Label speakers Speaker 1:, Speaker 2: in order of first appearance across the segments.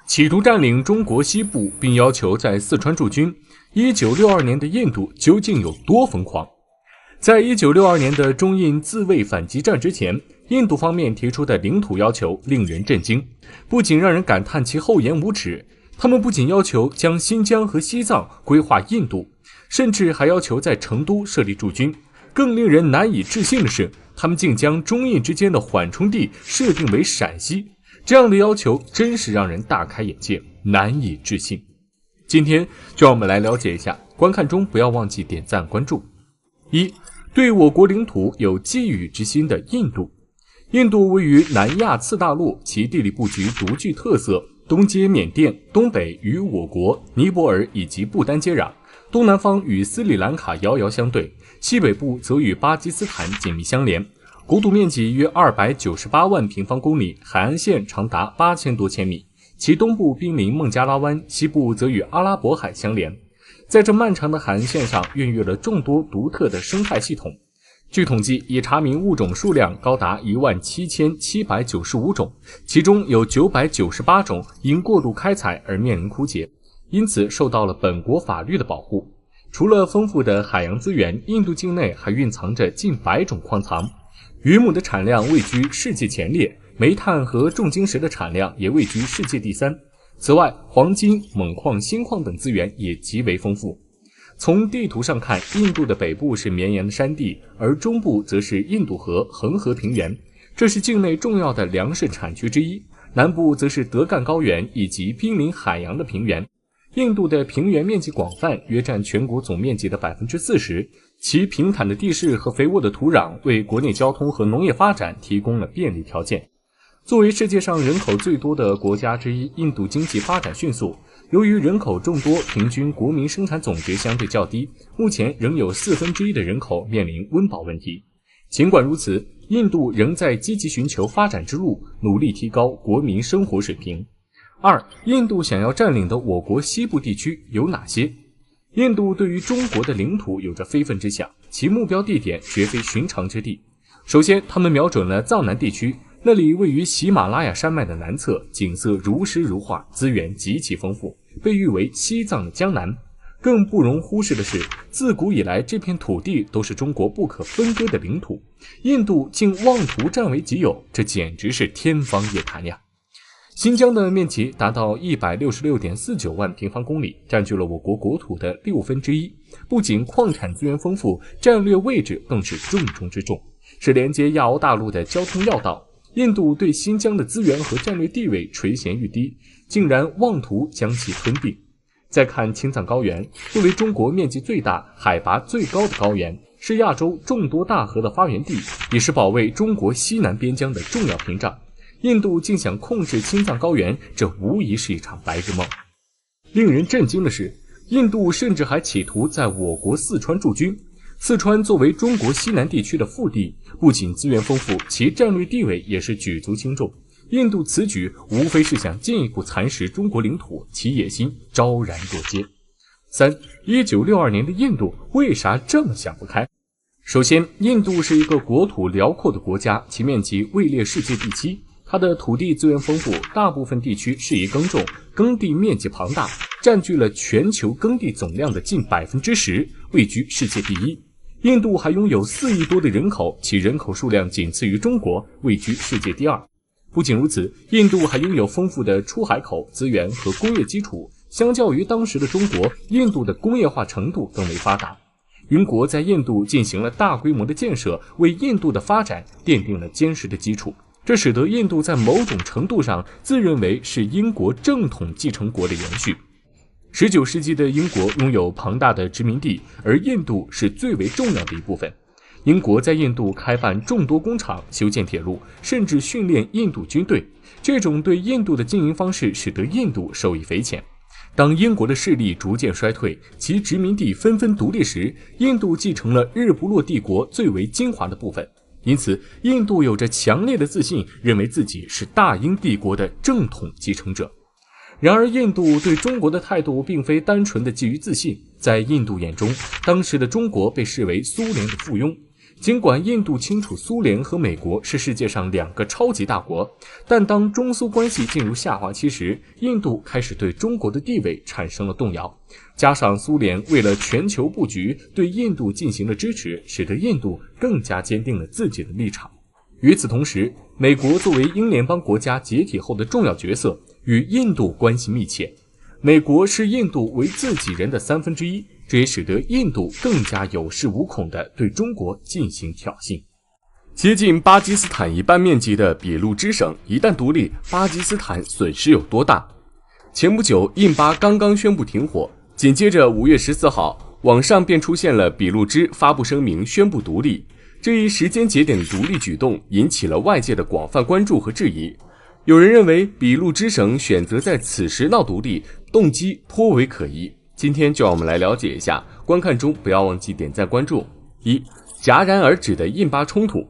Speaker 1: 企图占领中国西部，并要求在四川驻军。1962年的印度究竟有多疯狂？在1962年的中印自卫反击战之前，印度方面提出的领土要求令人震惊，不仅让人感叹其厚颜无耻，他们不仅要求将新疆和西藏归划印度，甚至还要求在成都设立驻军。更令人难以置信的是，他们竟将中印之间的缓冲地设定为陕西，这样的要求真是让人大开眼界，难以置信。今天就让我们来了解一下，观看中不要忘记点赞关注。1. 对我国领土有觊觎之心的印度。印度位于南亚次大陆，其地理布局独具特色，东接缅甸，东北与我国、尼泊尔以及不丹接壤，东南方与斯里兰卡遥遥相对，西北部则与巴基斯坦紧密相连。国土面积约298万平方公里，海岸线长达8000多千米，其东部濒临孟加拉湾，西部则与阿拉伯海相连。在这漫长的海岸线上，孕育了众多独特的生态系统。据统计，已查明物种数量高达17795种，其中有998种因过度开采而面临枯竭，因此受到了本国法律的保护。除了丰富的海洋资源，印度境内还蕴藏着近100种矿藏，渔牧的产量位居世界前列，煤炭和重晶石的产量也位居世界第3。此外，黄金、锰矿、锌矿等资源也极为丰富。从地图上看，印度的北部是绵延的山地，而中部则是印度河、恒河平原，这是境内重要的粮食产区之一。南部则是德干高原以及濒临海洋的平原。印度的平原面积广泛，约占全国总面积的 40%， 其平坦的地势和肥沃的土壤为国内交通和农业发展提供了便利条件。作为世界上人口最多的国家之一，印度经济发展迅速。由于人口众多，平均国民生产总值相对较低，目前仍有1/4的人口面临温饱问题。尽管如此，印度仍在积极寻求发展之路，努力提高国民生活水平。2. 印度想要占领的我国西部地区有哪些？印度对于中国的领土有着非分之想，其目标地点绝非寻常之地。首先，他们瞄准了藏南地区，那里位于喜马拉雅山脉的南侧，景色如诗如画，资源极其丰富，被誉为西藏的江南。更不容忽视的是，自古以来这片土地都是中国不可分割的领土，印度竟妄图占为己有，这简直是天方夜谭呀！新疆的面积达到166.49万平方公里，占据了我国国土的1/6，不仅矿产资源丰富，战略位置更是重中之重，是连接亚欧大陆的交通要道。印度对新疆的资源和战略地位垂涎欲滴，竟然妄图将其吞并。再看青藏高原，作为中国面积最大、海拔最高的高原，是亚洲众多大河的发源地，也是保卫中国西南边疆的重要屏障。印度竟想控制青藏高原，这无疑是一场白日梦。令人震惊的是，印度甚至还企图在我国四川驻军。四川作为中国西南地区的腹地，不仅资源丰富，其战略地位也是举足轻重。印度此举无非是想进一步蚕食中国领土，其野心昭然若揭。3. 1962年的印度为啥这么想不开？首先，印度是一个国土辽阔的国家，其面积位列世界第7。它的土地资源丰富，大部分地区适宜耕种，耕地面积庞大，占据了全球耕地总量的近 10%， 位居世界第1。印度还拥有4亿多的人口，其人口数量仅次于中国，位居世界第2。不仅如此，印度还拥有丰富的出海口资源和工业基础，相较于当时的中国，印度的工业化程度更为发达。英国在印度进行了大规模的建设，为印度的发展奠定了坚实的基础。这使得印度在某种程度上自认为是英国正统继承国的延续。19世纪的英国拥有庞大的殖民地，而印度是最为重要的一部分。英国在印度开办众多工厂，修建铁路，甚至训练印度军队。这种对印度的经营方式使得印度受益匪浅。当英国的势力逐渐衰退，其殖民地纷纷独立时，印度继承了日不落帝国最为精华的部分。因此，印度有着强烈的自信，认为自己是大英帝国的正统继承者。然而，印度对中国的态度并非单纯的基于自信。在印度眼中，当时的中国被视为苏联的附庸。尽管印度清楚苏联和美国是世界上2个超级大国，但当中苏关系进入下滑期时，印度开始对中国的地位产生了动摇。加上苏联为了全球布局对印度进行了支持，使得印度更加坚定了自己的立场。与此同时，美国作为英联邦国家解体后的重要角色，与印度关系密切。美国视印度为自己人的1/3，这也使得印度更加有恃无恐地对中国进行挑衅。接近巴基斯坦一半面积的俾路支省一旦独立，巴基斯坦损失有多大？前不久，印巴刚刚宣布停火，紧接着5月14号，网上便出现了俾路支发布声明宣布独立。这一时间节点的独立举动引起了外界的广泛关注和质疑。有人认为俾路支省选择在此时闹独立，动机颇为可疑。今天就让我们来了解一下，观看中不要忘记点赞关注。1. 戛然而止的印巴冲突。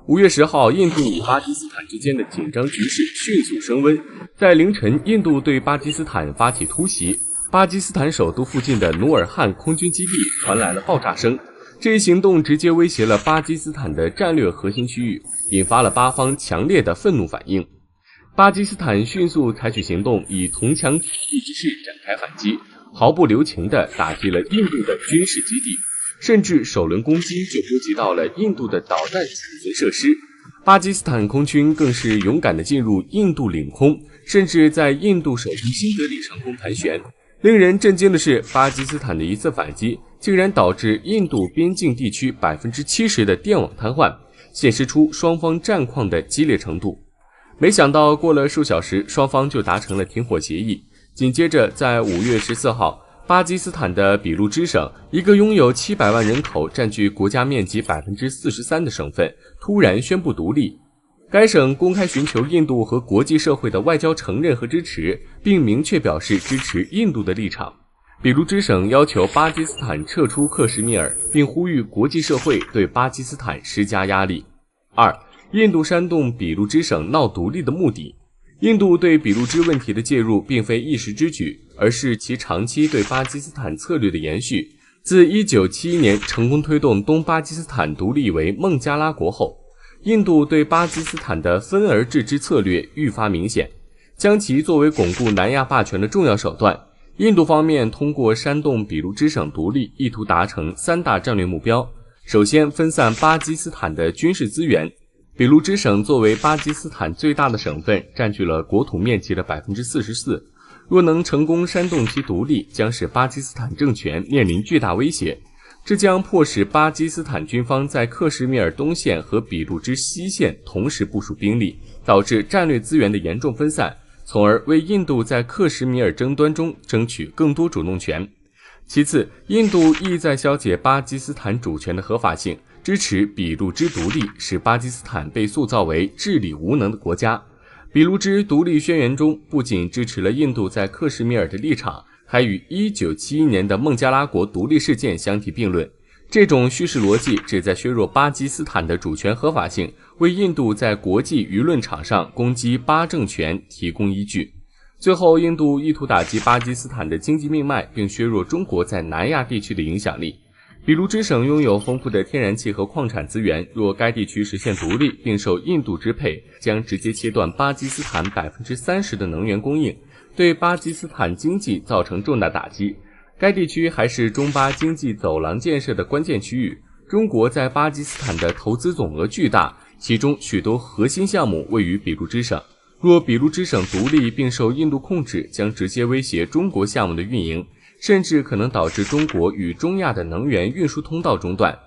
Speaker 1: 5月10号，印度与巴基斯坦之间的紧张局势迅速升温。在凌晨，印度对巴基斯坦发起突袭，巴基斯坦首都附近的努尔汉空军基地传来了爆炸声。这一行动直接威胁了巴基斯坦的战略核心区域，引发了巴方强烈的愤怒反应。巴基斯坦迅速采取行动，以铜墙铁壁之势展开反击，毫不留情地打击了印度的军事基地，甚至首轮攻击就波及到了印度的导弹储存设施。巴基斯坦空军更是勇敢地进入印度领空，甚至在印度首都新德里上空盘旋。令人震惊的是，巴基斯坦的一次反击竟然导致印度边境地区70%的电网瘫痪，显示出双方战况的激烈程度。没想到过了数小时，双方就达成了停火协议。紧接着，在5月14号，巴基斯坦的俾路支省，一个拥有700万人口、占据国家面积43%的省份，突然宣布独立。该省公开寻求印度和国际社会的外交承认和支持，并明确表示支持印度的立场。俾路支省要求巴基斯坦撤出克什米尔，并呼吁国际社会对巴基斯坦施加压力。2. 印度煽动俾路支省闹独立的目的。印度对俾路支问题的介入并非一时之举，而是其长期对巴基斯坦策略的延续。自1971年成功推动东巴基斯坦独立为孟加拉国后，印度对巴基斯坦的分而治之策略愈发明显，将其作为巩固南亚霸权的重要手段。印度方面通过煽动俾路支省独立，意图达成3大战略目标。首先，分散巴基斯坦的军事资源。俾路支省作为巴基斯坦最大的省份，占据了国土面积的44%。若能成功煽动其独立，将使巴基斯坦政权面临巨大威胁。这将迫使巴基斯坦军方在克什米尔东线和俾路支西线同时部署兵力，导致战略资源的严重分散，从而为印度在克什米尔争端中争取更多主动权。其次，印度意在消解巴基斯坦主权的合法性，支持俾路支独立，使巴基斯坦被塑造为治理无能的国家。俾路支独立宣言中不仅支持了印度在克什米尔的立场，还与1971年的孟加拉国独立事件相提并论。这种叙事逻辑旨在削弱巴基斯坦的主权合法性，为印度在国际舆论场上攻击巴政权提供依据。最后，印度意图打击巴基斯坦的经济命脉，并削弱中国在南亚地区的影响力。俾路支省拥有丰富的天然气和矿产资源，若该地区实现独立并受印度支配，将直接切断巴基斯坦30%的能源供应，对巴基斯坦经济造成重大打击。该地区还是中巴经济走廊建设的关键区域，中国在巴基斯坦的投资总额巨大，其中许多核心项目位于俾路支省。若俾路支省独立并受印度控制，将直接威胁中国项目的运营，甚至可能导致中国与中亚的能源运输通道中断。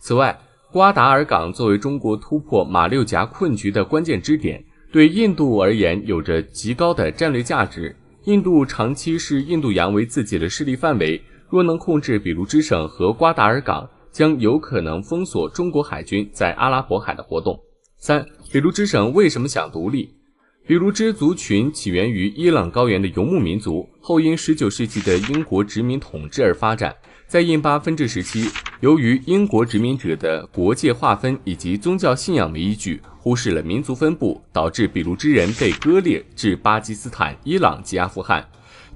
Speaker 1: 此外，瓜达尔港作为中国突破马六甲困局的关键支点，对印度而言有着极高的战略价值。印度长期视印度洋为自己的势力范围，若能控制俾路支省和瓜达尔港，将有可能封锁中国海军在阿拉伯海的活动。3. 俾路支省为什么想独立？俾路支族群起源于伊朗高原的游牧民族，后因19世纪的英国殖民统治而发展。在印巴分治时期，由于英国殖民者的国界划分以及宗教信仰为依据，忽视了民族分布，导致俾路支人被割裂至巴基斯坦、伊朗及阿富汗。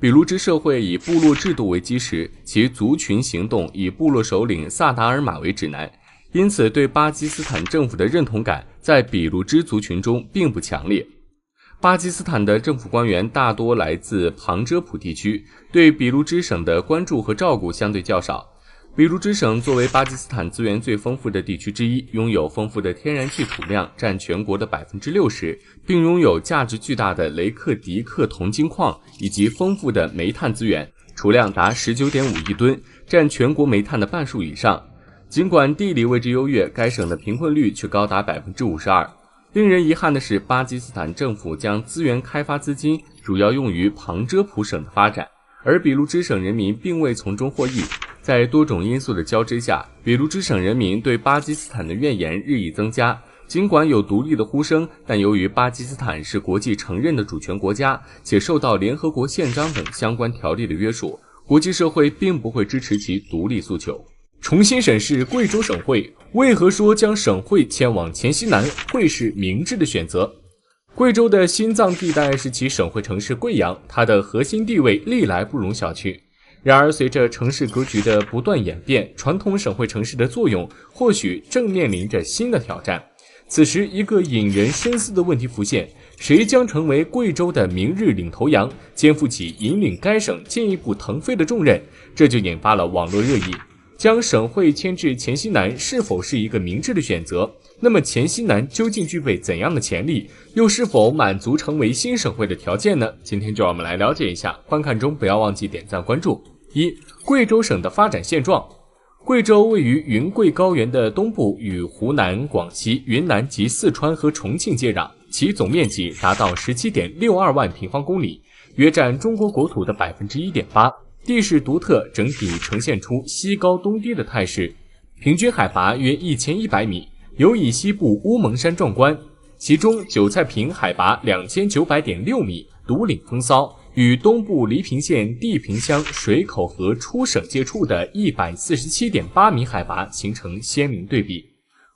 Speaker 1: 俾路支社会以部落制度为基石，其族群行动以部落首领萨达尔玛为指南。因此对巴基斯坦政府的认同感在俾路支族群中并不强烈。巴基斯坦的政府官员大多来自旁遮普地区，对俾路支省的关注和照顾相对较少。俾路支省作为巴基斯坦资源最丰富的地区之一，拥有丰富的天然气储量，占全国的 60%， 并拥有价值巨大的雷克迪克铜金矿以及丰富的煤炭资源，储量达 19.5 亿吨，占全国煤炭的半数以上。尽管地理位置优越，该省的贫困率却高达 52%。令人遗憾的是，巴基斯坦政府将资源开发资金主要用于旁遮普省的发展，而俾路支省人民并未从中获益。在多种因素的交织下，俾路支省人民对巴基斯坦的怨言日益增加。尽管有独立的呼声，但由于巴基斯坦是国际承认的主权国家，且受到联合国宪章等相关条例的约束，国际社会并不会支持其独立诉求。重新审视贵州省会，为何说将省会迁往黔西南会是明智的选择？贵州的心脏地带是其省会城市贵阳，它的核心地位历来不容小觑。然而，随着城市格局的不断演变，传统省会城市的作用或许正面临着新的挑战。此时，一个引人深思的问题浮现：谁将成为贵州的明日领头羊，肩负起引领该省进一步腾飞的重任？这就引发了网络热议。将省会迁至黔西南是否是一个明智的选择？那么黔西南究竟具备怎样的潜力？又是否满足成为新省会的条件呢？今天就让我们来了解一下。观看中不要忘记点赞关注。贵州省的发展现状。贵州位于云贵高原的东部，与湖南、广西、云南及四川和重庆接壤，其总面积达到 17.62 万平方公里，约占中国国土的 1.8%。地势独特，整体呈现出西高东低的态势，平均海拔约1100米，尤以西部乌蒙山壮观。其中韭菜坪海拔2900.6米，独领风骚，与东部黎平县地平乡水口河出省界处的147.8米海拔形成鲜明对比。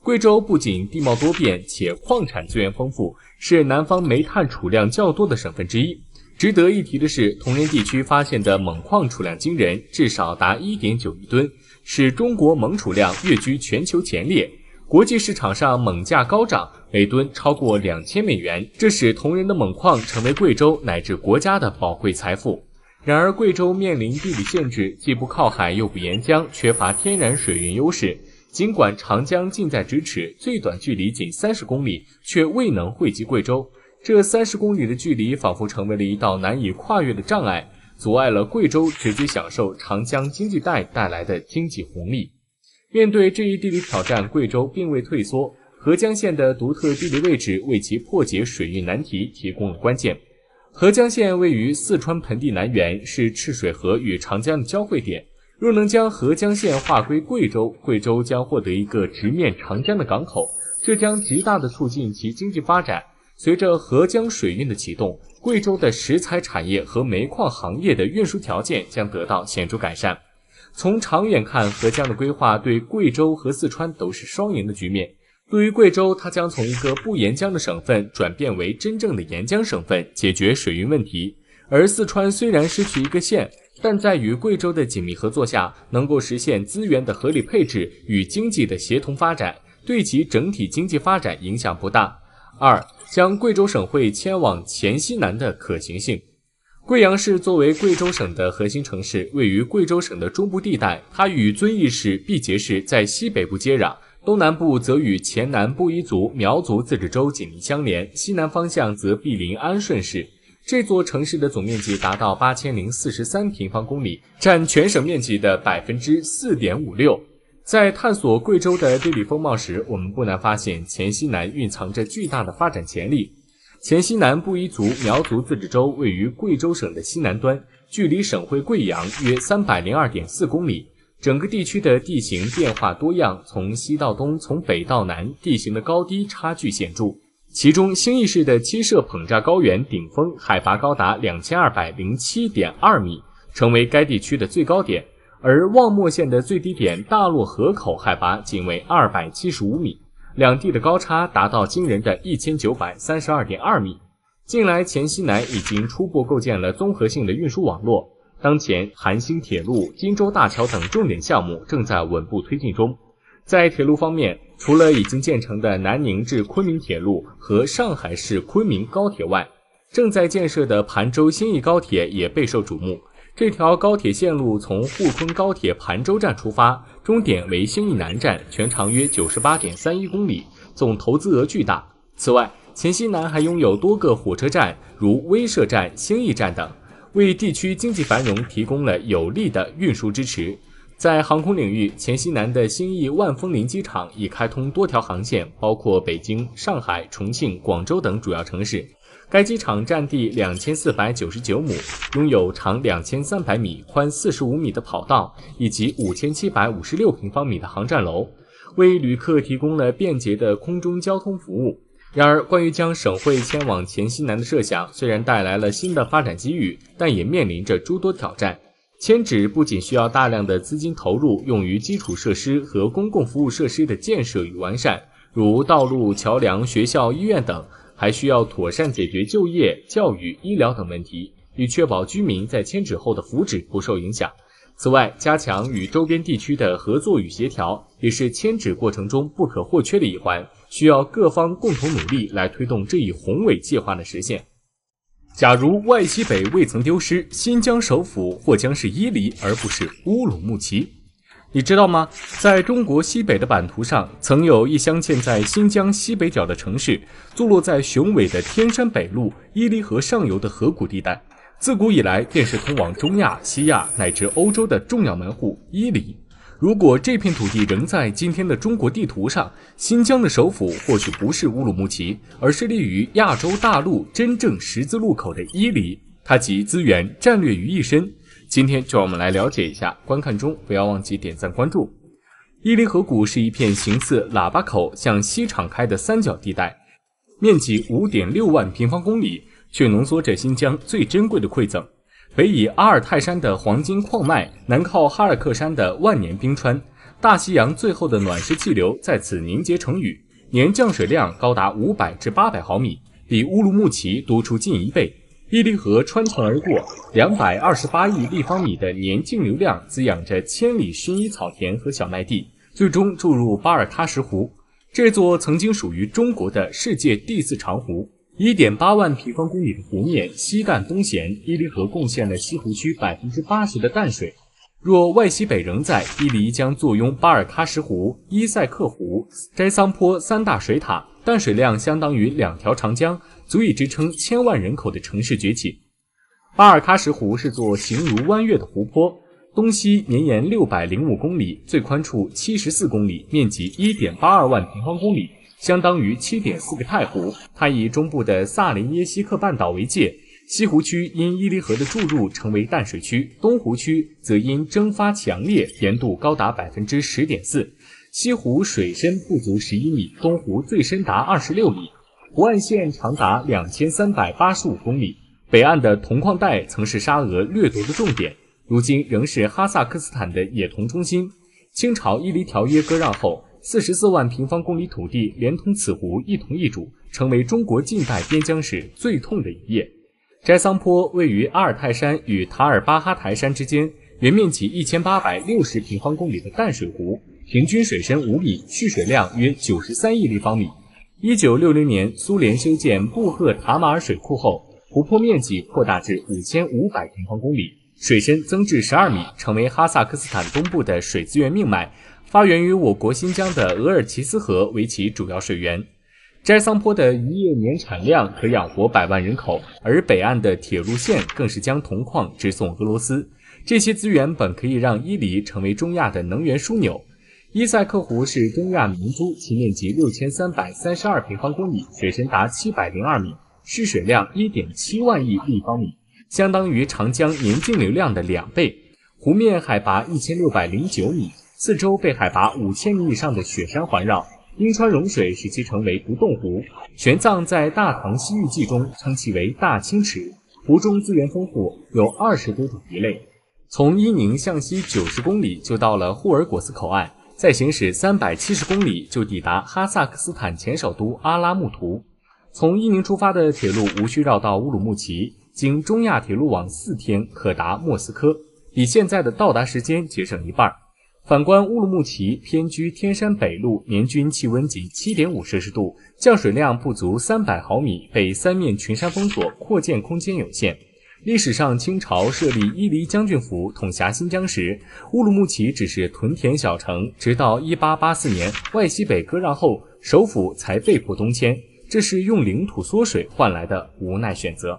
Speaker 1: 贵州不仅地貌多变，且矿产资源丰富，是南方煤炭储量较多的省份之一。值得一提的是，铜仁地区发现的锰矿储量惊人，至少达 1.9 亿吨，使中国锰储量跃居全球前列。国际市场上锰价高涨，每吨超过2000美元，这使铜仁的锰矿成为贵州乃至国家的宝贵财富。然而，贵州面临地理限制，既不靠海又不沿江，缺乏天然水运优势。尽管长江近在咫尺，最短距离仅30公里，却未能惠及贵州。这30公里的距离仿佛成为了一道难以跨越的障碍，阻碍了贵州直接享受长江经济带带来的经济红利。面对这一地理挑战，贵州并未退缩，合江县的独特地理位置为其破解水运难题提供了关键。合江县位于四川盆地南缘，是赤水河与长江的交汇点。若能将合江县划归贵州，贵州将获得一个直面长江的港口，这将极大地促进其经济发展。随着合江水运的启动，贵州的石材产业和煤矿行业的运输条件将得到显著改善。从长远看，合江的规划对贵州和四川都是双赢的局面。对于贵州，它将从一个不沿江的省份转变为真正的沿江省份，解决水运问题。而四川虽然失去一个县，但在与贵州的紧密合作下，能够实现资源的合理配置与经济的协同发展，对其整体经济发展影响不大。将贵州省会迁往黔西南的可行性。贵阳市作为贵州省的核心城市，位于贵州省的中部地带，它与遵义市、毕节市在西北部接壤，东南部则与黔南布依族苗族自治州紧密相连，西南方向则毗邻安顺市。这座城市的总面积达到8043平方公里，占全省面积的 4.56%。在探索贵州的地理风貌时，我们不难发现黔西南蕴藏着巨大的发展潜力。黔西南布依族苗族自治州位于贵州省的西南端，距离省会贵阳约 302.4 公里。整个地区的地形变化多样，从西到东，从北到南，地形的高低差距显著。其中兴义市的七社捧炸高原顶峰海拔高达 2207.2 米，成为该地区的最高点。而望漠县的最低点大洛河口海拔仅为275米，两地的高差达到惊人的 1932.2 米。近来黔西南已经初步构建了综合性的运输网络，当前韩兴铁路、荆州大桥等重点项目正在稳步推进中。在铁路方面，除了已经建成的南宁至昆明铁路和上海市昆明高铁外，正在建设的盘州新义高铁也备受瞩目。这条高铁线路从沪昆高铁盘州站出发，终点为新义南站，全长约 98.31 公里，总投资额巨大。此外，黔西南还拥有多个火车站，如威慑站、兴义站等，为地区经济繁荣提供了有力的运输支持。在航空领域，黔西南的兴义万枫林机场已开通多条航线，包括北京、上海、重庆、广州等主要城市。该机场占地2499亩，拥有长2300米、宽45米的跑道，以及5756平方米的航站楼，为旅客提供了便捷的空中交通服务。然而，关于将省会迁往黔西南的设想，虽然带来了新的发展机遇，但也面临着诸多挑战。迁址不仅需要大量的资金投入用于基础设施和公共服务设施的建设与完善，如道路、桥梁、学校、医院等，还需要妥善解决就业、教育、医疗等问题，以确保居民在迁址后的福祉不受影响。此外，加强与周边地区的合作与协调，也是迁址过程中不可或缺的一环，需要各方共同努力来推动这一宏伟计划的实现。假如外西北未曾丢失，新疆首府或将是伊犁而不是乌鲁木齐。你知道吗？在中国西北的版图上，曾有一镶嵌在新疆西北角的城市，坐落在雄伟的天山北麓伊犁河上游的河谷地带，自古以来便是通往中亚、西亚乃至欧洲的重要门户伊犁。如果这片土地仍在今天的中国地图上，新疆的首府或许不是乌鲁木齐，而是立于亚洲大陆真正十字路口的伊犁，它集资源、战略于一身。今天就让我们来了解一下，观看中不要忘记点赞关注。伊犁河谷是一片形似喇叭口向西敞开的三角地带，面积 5.6 万平方公里，却浓缩着新疆最珍贵的馈赠。北以阿尔泰山的黄金矿脉，南靠哈尔克山的万年冰川，大西洋最后的暖湿气流在此凝结成雨，年降水量高达500至800毫米，比乌鲁木齐多出近1倍。伊犁河穿城而过，228亿立方米的年净流量滋养着千里薰衣草田和小麦地，最终注入巴尔喀什湖，这座曾经属于中国的世界第4长湖。1.8 万平方公里的湖面西淡东咸，伊犁河贡献了西湖区 80% 的淡水。若外西北仍在，伊犁将坐拥巴尔喀什湖、伊塞克湖、斋桑坡3大水塔，淡水量相当于2条长江，足以支撑1000万人口的城市崛起。巴尔喀什湖是座形如弯月的湖泊，东西绵延605公里，最宽处74公里，面积 1.82 万平方公里，相当于 7.4 个太湖。它以中部的萨林耶西克半岛为界，西湖区因伊犁河的注入成为淡水区，东湖区则因蒸发强烈，盐度高达 10.4%。西湖水深不足11米，东湖最深达26米，湖岸线长达2385公里。北岸的铜矿带曾是沙俄掠夺的重点，如今仍是哈萨克斯坦的冶铜中心。清朝伊犁条约割让后，44万平方公里土地连同此湖一同易主，成为中国近代边疆史最痛的一页。斋桑坡位于阿尔泰山与塔尔巴哈台山之间，原面积1860平方公里的淡水湖，平均水深5米，蓄水量约93亿立方米。1960年，苏联修建布赫塔马尔水库后，湖泊面积扩大至5500平方公里，水深增至12米，成为哈萨克斯坦东部的水资源命脉，发源于我国新疆的额尔齐斯河为其主要水源。斋桑坡的渔业年产量可养活100万人口，而北岸的铁路线更是将铜矿直送俄罗斯。这些资源本可以让伊犁成为中亚的能源枢纽。伊塞克湖是中亚明珠，其面积6332平方公里，水深达702米，蓄水量 1.7 万亿立方米，相当于长江年净流量的2倍。湖面海拔1609米，四周被海拔5000米以上的雪山环绕，冰川融水使其成为不动湖。玄奘在《大唐西域记》中称其为大清池。湖中资源丰富，有20多种鱼类。从伊宁向西90公里就到了霍尔果斯口岸，再行驶370公里就抵达哈萨克斯坦前首都阿拉木图。从伊宁出发的铁路无需绕到乌鲁木齐，经中亚铁路网4天可达莫斯科，比现在的到达时间节省1半。反观乌鲁木齐偏居天山北麓，年均气温仅 7.5 摄氏度，降水量不足300毫米，被三面群山封锁，扩建空间有限。历史上，清朝设立伊犁将军府统辖新疆时，乌鲁木齐只是屯田小城，直到1884年外西北割让后，首府才被迫东迁，这是用领土缩水换来的无奈选择。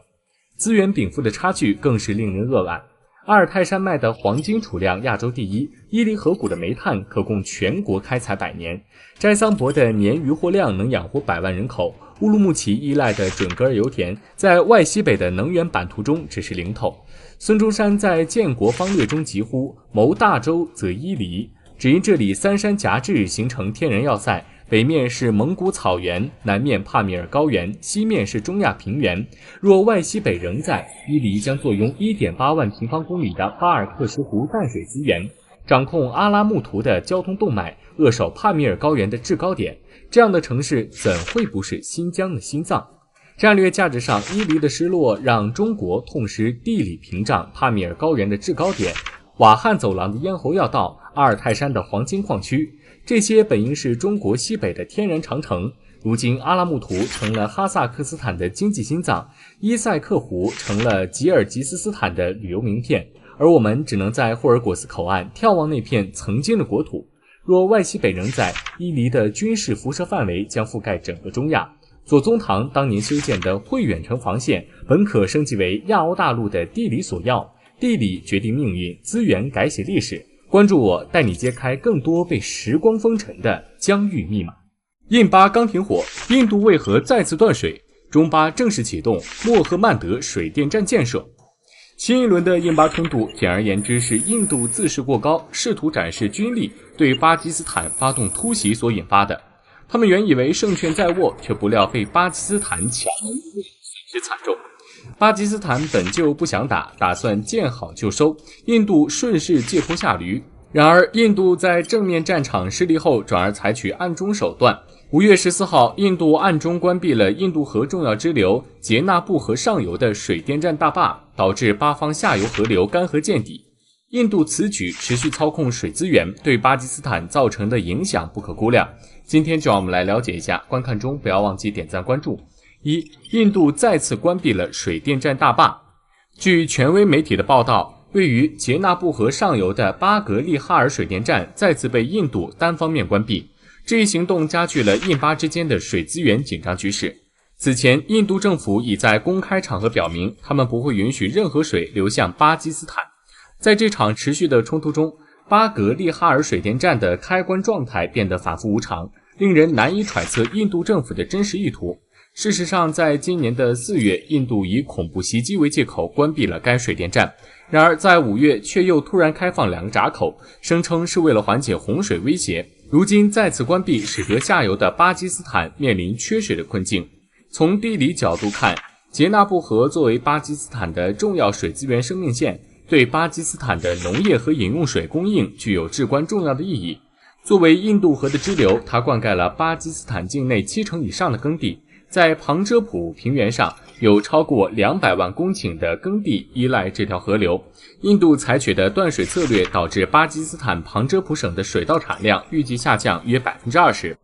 Speaker 1: 资源禀赋的差距更是令人扼腕。阿尔泰山脉的黄金储量亚洲第一，伊犁河谷的煤炭可供全国开采100年，斋桑博的年渔获量能养活100万人口。乌鲁木齐依赖的准噶尔油田，在外西北的能源版图中只是零头。孙中山在建国方略中疾呼：“谋大洲则伊犁”，只因这里三山夹峙，形成天然要塞。北面是蒙古草原，南面帕米尔高原，西面是中亚平原。若外西北仍在，伊犁将坐拥 1.8 万平方公里的巴尔克什湖淡水资源，掌控阿拉木图的交通动脉，扼守帕米尔高原的制高点。这样的城市怎会不是新疆的心脏？战略价值上，伊犁的失落让中国痛失地理屏障帕米尔高原的制高点，瓦罕走廊的咽喉要道，阿尔泰山的黄金矿区。这些本应是中国西北的天然长城，如今阿拉木图成了哈萨克斯坦的经济心脏，伊塞克湖成了吉尔吉斯斯坦的旅游名片，而我们只能在霍尔果斯口岸眺望那片曾经的国土。若外西北仍在，伊犁的军事辐射范围将覆盖整个中亚。左宗棠当年修建的会远城防线，本可升级为亚欧大陆的地理索要。地理决定命运，资源改写历史。关注我，带你揭开更多被时光封尘的疆域密码。印巴刚停火，印度为何再次断水？中巴正式启动莫赫曼德水电站建设。新一轮的印巴冲突，简而言之是印度自视过高，试图展示军力，对巴基斯坦发动突袭所引发的。他们原以为胜券在握，却不料被巴基斯坦抢了一步，损失惨重。巴基斯坦本就不想打，打算见好就收，印度顺势借坡下驴。然而，印度在正面战场失利后，转而采取暗中手段。5月14号，印度暗中关闭了印度河重要支流杰纳布河上游的水电站大坝，导致巴方下游河流干涸见底。印度此举持续操控水资源，对巴基斯坦造成的影响不可估量。今天就让我们来了解一下，观看中不要忘记点赞关注。印度再次关闭了水电站大坝。据权威媒体的报道，位于杰纳布河上游的巴格利哈尔水电站再次被印度单方面关闭。这一行动加剧了印巴之间的水资源紧张局势。此前，印度政府已在公开场合表明，他们不会允许任何水流向巴基斯坦。在这场持续的冲突中，巴格利哈尔水电站的开关状态变得反复无常，令人难以揣测印度政府的真实意图。事实上，在今年的4月，印度以恐怖袭击为借口关闭了该水电站。然而，在5月却又突然开放2个闸口，声称是为了缓解洪水威胁。如今再次关闭，使得下游的巴基斯坦面临缺水的困境。从地理角度看，杰纳布河作为巴基斯坦的重要水资源生命线，对巴基斯坦的农业和饮用水供应具有至关重要的意义。作为印度河的支流，它灌溉了巴基斯坦境内70%以上的耕地。在旁遮普平原上，有超过200万公顷的耕地依赖这条河流。印度采取的断水策略导致巴基斯坦旁遮普省的水稻产量预计下降约 20%。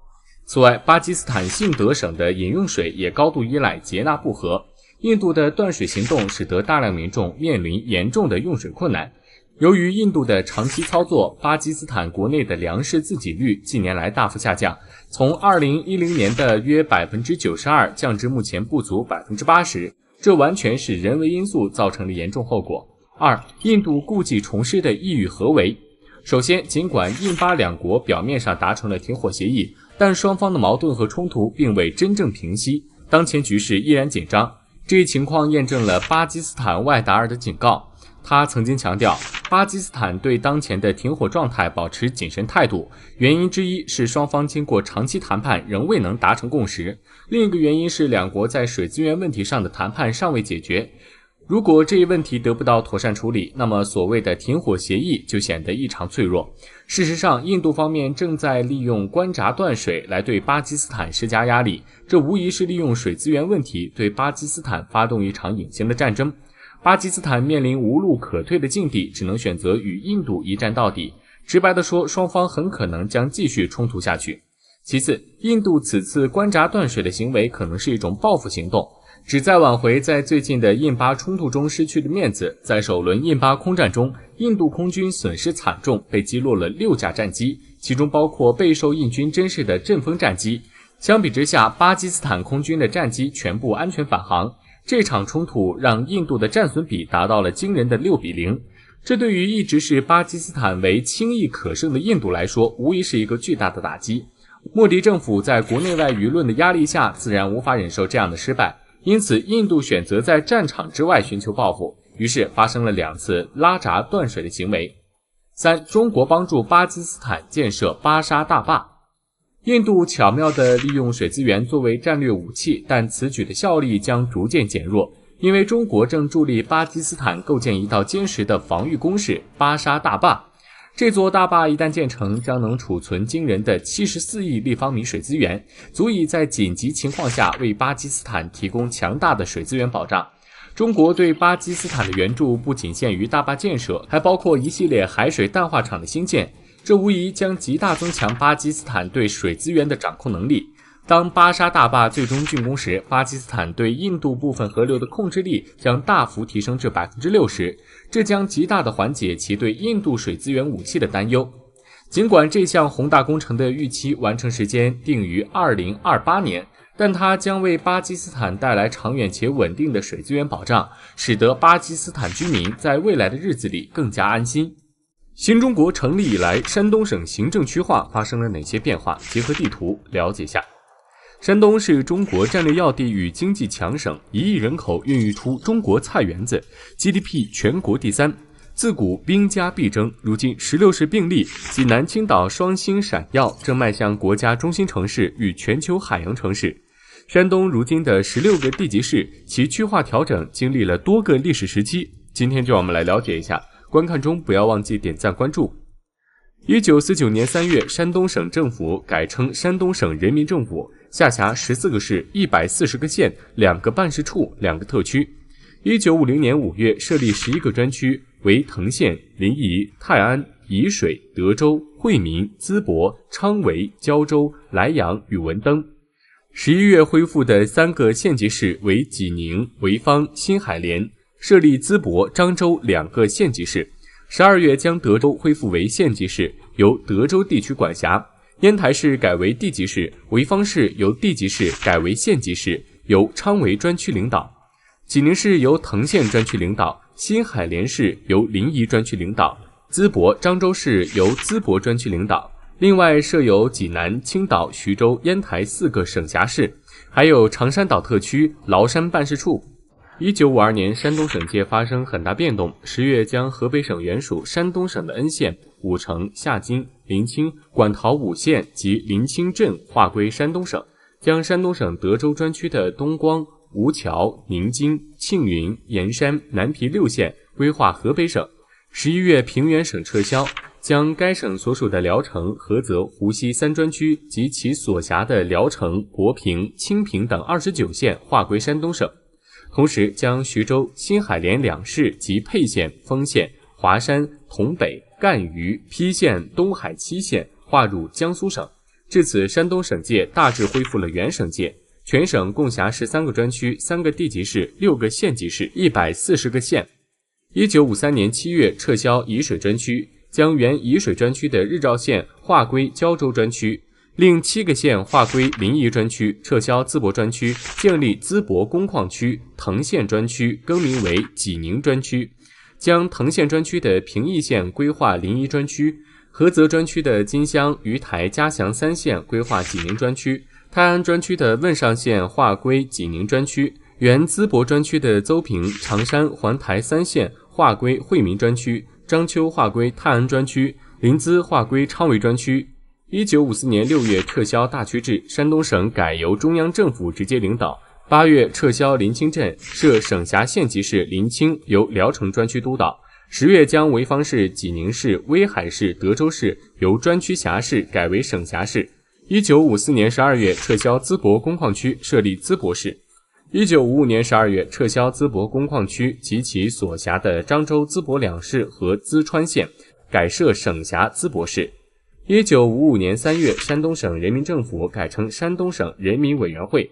Speaker 1: 此外，巴基斯坦信德省的饮用水也高度依赖杰纳布河。印度的断水行动使得大量民众面临严重的用水困难。由于印度的长期操作，巴基斯坦国内的粮食自给率近年来大幅下降，从2010年的约 92% 降至目前不足 80%， 这完全是人为因素造成的严重后果。印度故技重施的意欲何为？首先，尽管印巴两国表面上达成了停火协议，但双方的矛盾和冲突并未真正平息，当前局势依然紧张。这一情况验证了巴基斯坦外达尔的警告。他曾经强调，巴基斯坦对当前的停火状态保持谨慎态度，原因之一是双方经过长期谈判仍未能达成共识，另一个原因是两国在水资源问题上的谈判尚未解决。如果这一问题得不到妥善处理，那么所谓的停火协议就显得异常脆弱。事实上，印度方面正在利用关闸断水来对巴基斯坦施加压力，这无疑是利用水资源问题对巴基斯坦发动一场隐形的战争。巴基斯坦面临无路可退的境地，只能选择与印度一战到底。直白地说，双方很可能将继续冲突下去。其次，印度此次关闸断水的行为可能是一种报复行动，旨在挽回在最近的印巴冲突中失去的面子。在首轮印巴空战中，印度空军损失惨重，被击落了6架战机，其中包括备受印军珍视的阵风战机。相比之下，巴基斯坦空军的战机全部安全返航。这场冲突让印度的战损比达到了惊人的6-0，这对于一直视巴基斯坦为轻易可胜的印度来说，无疑是一个巨大的打击。莫迪政府在国内外舆论的压力下，自然无法忍受这样的失败，因此印度选择在战场之外寻求报复，于是发生了2次拉闸断水的行为。3. 中国帮助巴基斯坦建设巴沙大坝。印度巧妙地利用水资源作为战略武器，但此举的效力将逐渐减弱，因为中国正助力巴基斯坦构建一道坚实的防御工事——巴沙大坝。这座大坝一旦建成，将能储存惊人的74亿立方米水资源，足以在紧急情况下为巴基斯坦提供强大的水资源保障。中国对巴基斯坦的援助不仅限于大坝建设，还包括一系列海水淡化厂的兴建，这无疑将极大增强巴基斯坦对水资源的掌控能力。当巴沙大坝最终竣工时，巴基斯坦对印度部分河流的控制力将大幅提升至 60%， 这将极大地缓解其对印度水资源武器的担忧。尽管这项宏大工程的预期完成时间定于2028年，但它将为巴基斯坦带来长远且稳定的水资源保障，使得巴基斯坦居民在未来的日子里更加安心。新中国成立以来，山东省行政区划发生了哪些变化？结合地图了解下。山东是中国战略要地与经济强省，1亿人口孕育出中国菜园子 ，GDP 全国第3。自古兵家必争，如今16市并立，济南、青岛双星闪耀，正迈向国家中心城市与全球海洋城市。山东如今的16个地级市，其区划调整经历了多个历史时期。今天就让我们来了解一下，观看中不要忘记点赞关注。1949年3月，山东省政府改称山东省人民政府，下辖14个市、140个县、2个办事处、2个特区。1950年5月，设立11个专区，为藤县、临沂、泰安、沂水、德州、惠民、淄博、昌围、胶州、莱阳与文登。11月恢复的3个县级市为济宁、潍坊、新海联，设立淄博、漳州2个县级市。12月将德州恢复为县级市，由德州地区管辖。烟台市改为地级市，潍坊市由地级市改为县级市，由昌围专区领导。济宁市由藤县专区领导，新海联市由临沂专区领导，淄博、漳州市由淄博专区领导。另外设有济南、青岛、徐州、烟台4个省辖市，还有长山岛特区、崂山办事处。1952年，山东省界发生很大变动，10月将河北省原属山东省的恩县、武城、夏津、临清、馆陶5县及临清镇划归山东省，将山东省德州专区的东光、吴桥、宁津、庆云、盐山、南皮6县归划河北省。11月，平原省撤销，将该省所属的聊城、菏泽、湖西3专区及其所辖的聊城、博平、清平等29县划归山东省。同时将徐州、新海联2市及沛县、丰县、华山、桐北、赣榆、邳县、东海7县划入江苏省。至此，山东省界大致恢复了原省界，全省共辖13个专区、3个地级市、6个县级市、140个县。1953年7月撤销沂水专区，将原沂水专区的日照县划归胶州专区，另7个县划归临沂专区，撤销淄博专区，建立淄博工矿区，藤县专区更名为济宁专区，将藤县专区的平邑县归划临沂专区，菏泽专区的金乡、鱼台、嘉祥3县归划济宁专区，泰安专区的汶上县划归济宁专区，原淄博专区的邹平、常山、环台3县划归惠民专区，章丘划归泰安专区，临淄划归昌围专区。1954年6月撤销大区制，山东省改由中央政府直接领导。8月撤销临清镇，设省辖县级市临清，由聊城专区督导。10月将潍坊市、济宁市、威海市、德州市由专区辖市改为省辖市。1954年12月撤销淄博工矿区，设立淄博市。1955年12月撤销淄博工矿区及其所辖的漳州、淄博2市和淄川县，改设省辖淄博市。1955年3月，山东省人民政府改成山东省人民委员会。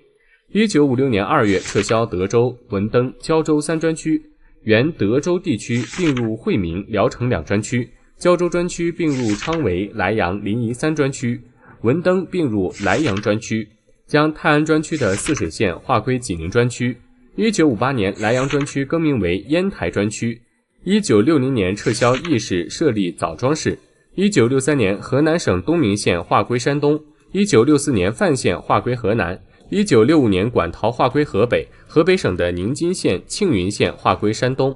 Speaker 1: 1956年2月，撤销德州、文登、胶州3专区，原德州地区并入惠民、聊城2专区，胶州专区并入昌围、莱阳、临沂3专区，文登并入莱阳专区，将泰安专区的泗水县划归济宁专区。1958年，莱阳专区更名为烟台专区。1960年，撤销义市，设立枣庄市。1963年，河南省东明县划归山东。1964年，范县划归河南。1965年，馆陶划归河北，河北省的宁津县、庆云县划归山东。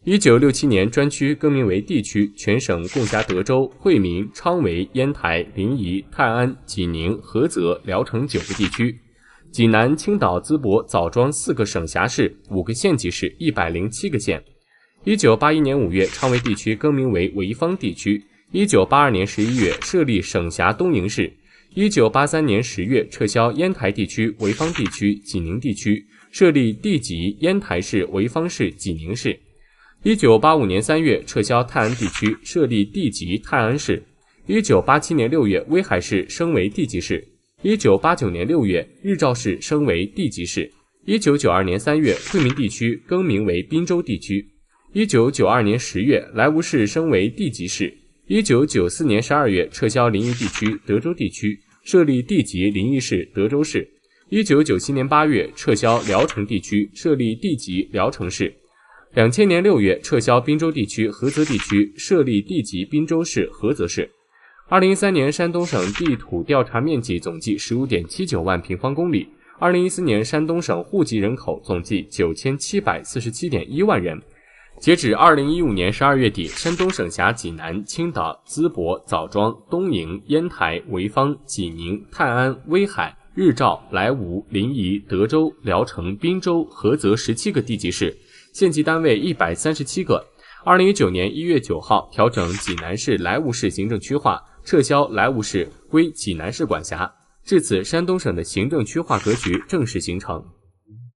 Speaker 1: 1967年，专区更名为地区，全省共辖德州、惠民、昌围、烟台、临沂、泰安、济宁、菏泽、聊城9个地区。济南、青岛、淄博、枣庄4个省辖市、5个县级市、107个县。1981年5月，昌围地区更名为潍坊地区。1982年11月，设立省辖东营市。1983年10月，撤销烟台地区、潍坊地区、济宁地区，设立地级烟台市、潍坊市、济宁市。1985年3月，撤销泰安地区，设立地级泰安市。1987年6月，威海市升为地级市。1989年6月，日照市升为地级市。1992年3月，惠民地区更名为滨州地区。1992年10月，莱芜市升为地级市。1994年12月，撤销临沂地区、德州地区，设立地级临沂市、德州市。1997年8月，撤销聊城地区，设立地级聊城市。2000年6月，撤销滨州地区、菏泽地区，设立地级滨州市、菏泽市。2013年，山东省地土调查面积总计 15.79 万平方公里。2014年，山东省户籍人口总计 9747.1 万人。截止2015年12月底，山东省辖济南、青岛、淄博、枣庄、东营、烟台、潍坊、济宁、泰安、威海、日照、莱芜、临沂、德州、聊城、滨州、菏泽17个地级市，县级单位137个。2019年1月9号，调整济南市莱芜市行政区划，撤销莱芜市，归济南市管辖。至此，山东省的行政区划格局正式形成。